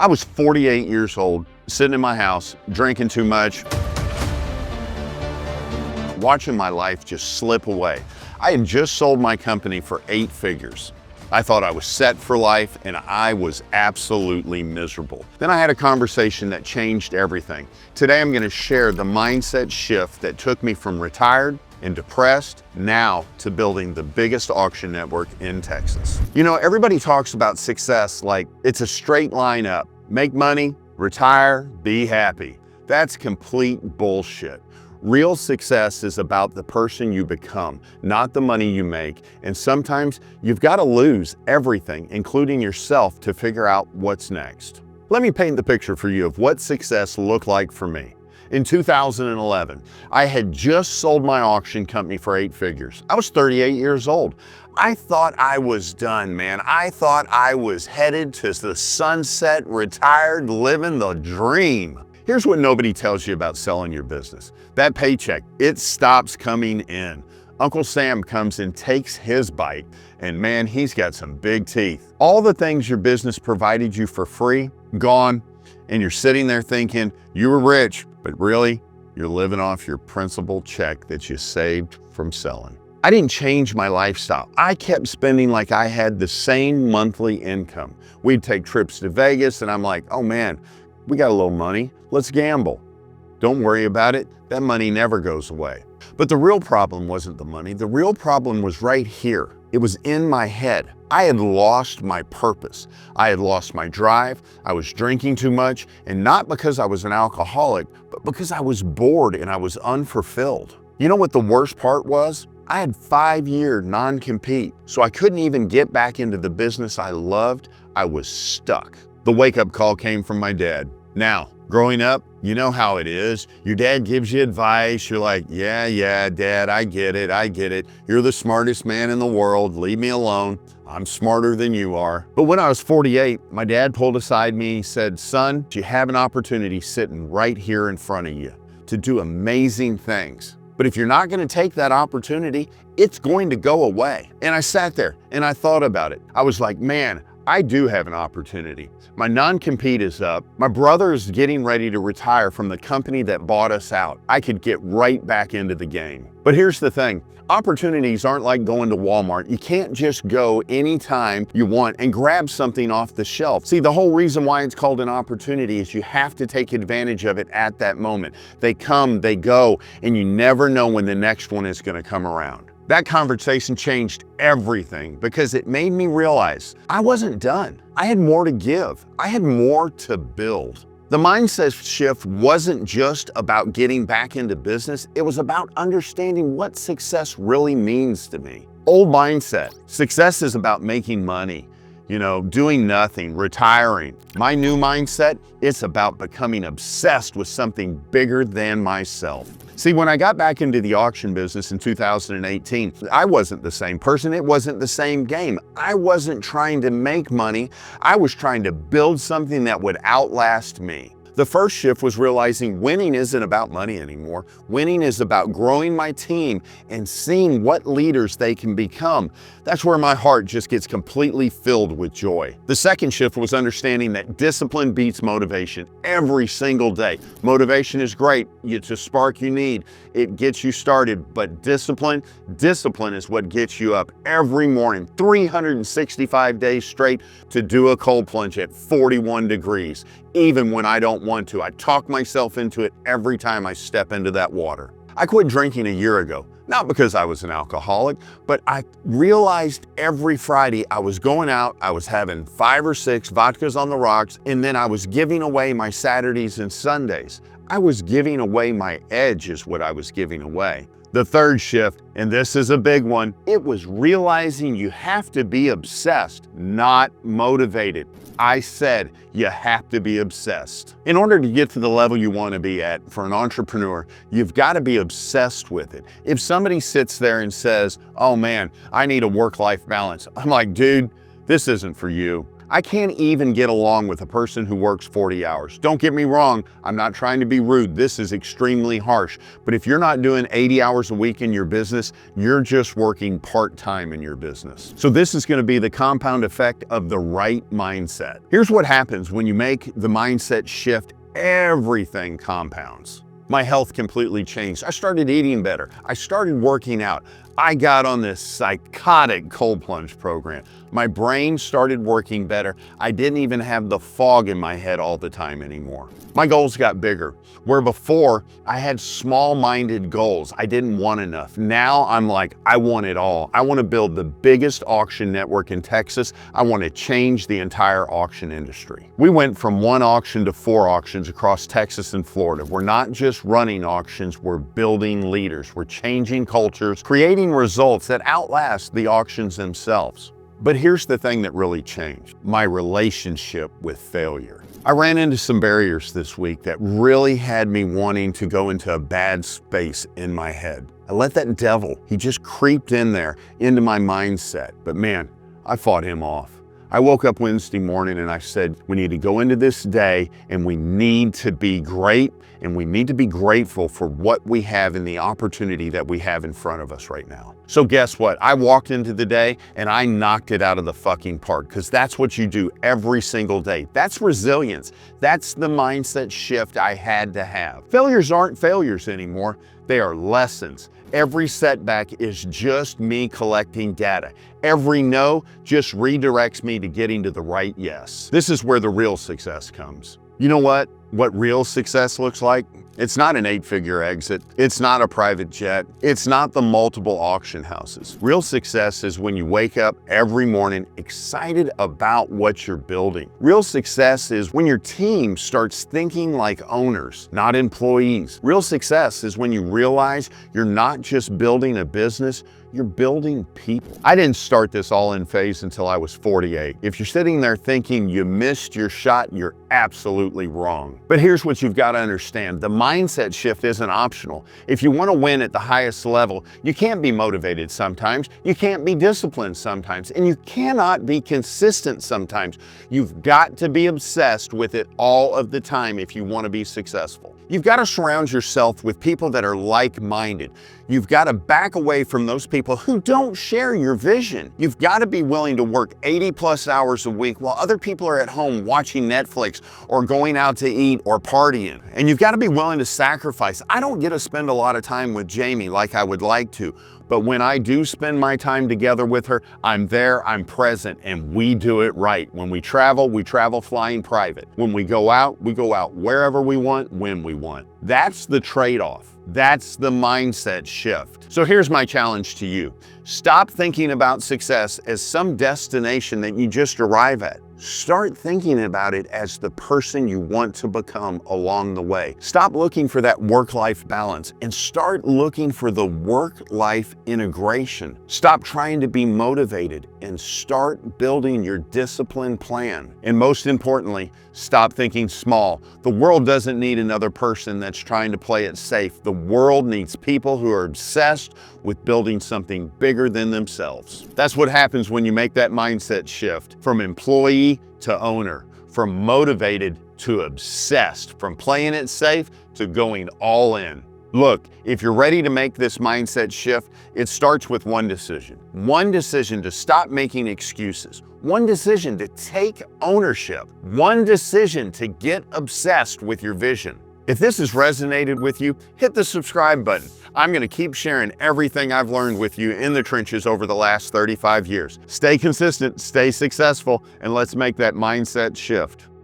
I was 48 years old, sitting in my house, drinking too much, watching my life just slip away. I had just sold my company for 8 figures. I thought I was set for life and I was absolutely miserable. Then I had a conversation that changed everything. Today I'm going to share the mindset shift that took me from retired and depressed now to building the biggest auction network in Texas. You know, everybody talks about success like it's a straight line up. Make money, retire, be happy. That's complete bullshit. Real success is about the person you become, not the money you make. And sometimes you've got to lose everything, including yourself, to figure out what's next. Let me paint the picture for you of what success looked like for me. In 2011, I had just sold my auction company for 8 figures. I was 38 years old. I thought I was done, man. I thought I was headed to the sunset, retired, living the dream. Here's what nobody tells you about selling your business. That paycheck, it stops coming in. Uncle Sam comes and takes his bite, and man, he's got some big teeth. All the things your business provided you for free, gone, and you're sitting there thinking you were rich, but really, you're living off your principal check that you saved from selling. I didn't change my lifestyle. I kept spending like I had the same monthly income. We'd take trips to Vegas, and I'm like, oh man, we got a little money, let's gamble. Don't worry about it, that money never goes away. But the real problem wasn't the money, the real problem was right here. It was in my head. I had lost my purpose. I had lost my drive, I was drinking too much, and not because I was an alcoholic, but because I was bored and I was unfulfilled. You know what the worst part was? I had 5-year non-compete, so I couldn't even get back into the business I loved. I was stuck. The wake-up call came from my dad. Now, growing up, you know how it is. Your dad gives you advice. You're like, yeah, Dad, I get it. You're the smartest man in the world. Leave me alone. I'm smarter than you are. But when I was 48, my dad pulled aside me. He said, son, you have an opportunity sitting right here in front of you to do amazing things. But if you're not going to take that opportunity, it's going to go away. And I sat there and I thought about it. I was like, man, I do have an opportunity. My non-compete is up. My brother is getting ready to retire from the company that bought us out. I could get right back into the game. But here's the thing. Opportunities aren't like going to Walmart. You can't just go anytime you want and grab something off the shelf. See, the whole reason why it's called an opportunity is you have to take advantage of it at that moment. They come, they go, and you never know when the next one is going to come around. That conversation changed everything because it made me realize I wasn't done. I had more to give. I had more to build. The mindset shift wasn't just about getting back into business. It was about understanding what success really means to me. Old mindset. Success is about making money, doing nothing, retiring. My new mindset, it's about becoming obsessed with something bigger than myself. See, when I got back into the auction business in 2018, I wasn't the same person. It wasn't the same game. I wasn't trying to make money. I was trying to build something that would outlast me. The first shift was realizing winning isn't about money anymore. Winning is about growing my team and seeing what leaders they can become. That's where my heart just gets completely filled with joy. The second shift was understanding that discipline beats motivation every single day. Motivation is great. It's a spark you need. It gets you started, but discipline is what gets you up every morning, 365 days straight to do a cold plunge at 41 degrees. Even when I don't want to, I talk myself into it every time I step into that water. I quit drinking a year ago, not because I was an alcoholic, but I realized every Friday I was going out, I was having 5 or 6 vodkas on the rocks, and then I was giving away my Saturdays and Sundays. I was giving away my edge is what I was giving away. The third shift, and this is a big one, it was realizing you have to be obsessed, not motivated. I said you have to be obsessed. In order to get to the level you want to be at for an entrepreneur, you've got to be obsessed with it. If somebody sits there and says, oh man, I need a work-life balance, I'm like, dude, this isn't for you. I can't even get along with a person who works 40 hours. Don't get me wrong, I'm not trying to be rude. This is extremely harsh. But if you're not doing 80 hours a week in your business, you're just working part-time in your business. So this is going to be the compound effect of the right mindset. Here's what happens when you make the mindset shift. Everything compounds. My health completely changed. I started eating better. I started working out. I got on this psychotic cold plunge program. My brain started working better. I didn't even have the fog in my head all the time anymore. My goals got bigger. Where before I had small-minded goals, I didn't want enough. Now I'm like, I want it all. I want to build the biggest auction network in Texas. I want to change the entire auction industry. We went from 1 auction to 4 auctions across Texas and Florida. We're not just running auctions, we're building leaders. We're changing cultures, creating results that outlast the auctions themselves. But here's the thing that really changed: my relationship with failure. I ran into some barriers this week that really had me wanting to go into a bad space in my head. I let that devil, he just creeped in there into my mindset. But man, I fought him off. I woke up Wednesday morning and I said, we need to go into this day and we need to be great, and we need to be grateful for what we have and the opportunity that we have in front of us right now. So guess what? I walked into the day and I knocked it out of the fucking park, because that's what you do every single day. That's resilience. That's the mindset shift I had to have. Failures aren't failures anymore. They are lessons. Every setback is just me collecting data. Every no just redirects me to getting to the right yes. This is where the real success comes. You know what real success looks like? It's not an 8-figure exit. It's not a private jet. It's not the multiple auction houses. Real success is when you wake up every morning excited about what you're building. Real success is when your team starts thinking like owners, not employees. Real success is when you realize you're not just building a business, you're building people. I didn't start this all-in phase until I was 48. If you're sitting there thinking you missed your shot, you're absolutely wrong. But here's what you've got to understand. The mindset shift isn't optional. If you want to win at the highest level, you can't be motivated sometimes, you can't be disciplined sometimes, and you cannot be consistent sometimes. You've got to be obsessed with it all of the time if you want to be successful. You've got to surround yourself with people that are like-minded. You've got to back away from those people who don't share your vision. You've got to be willing to work 80+ hours a week while other people are at home watching Netflix or going out to eat or partying. And you've got to be willing to sacrifice. I don't get to spend a lot of time with Jamie like I would like to, but when I do spend my time together with her, I'm there, I'm present, and we do it right. When we travel flying private. When we go out wherever we want, when we want. That's the trade-off. That's the mindset shift. So here's my challenge to you. Stop thinking about success as some destination that you just arrive at. Start thinking about it as the person you want to become along the way. Stop looking for that work-life balance and start looking for the work-life integration. Stop trying to be motivated and start building your discipline plan. And most importantly, stop thinking small. The world doesn't need another person that's trying to play it safe. The world needs people who are obsessed with building something bigger than themselves. That's what happens when you make that mindset shift from employee to owner, from motivated to obsessed, from playing it safe to going all in. Look, if you're ready to make this mindset shift, it starts with one decision. One decision to stop making excuses. One decision to take ownership. One decision to get obsessed with your vision. If this has resonated with you, hit the subscribe button. I'm going to keep sharing everything I've learned with you in the trenches over the last 35 years. Stay consistent, stay successful, and let's make that mindset shift.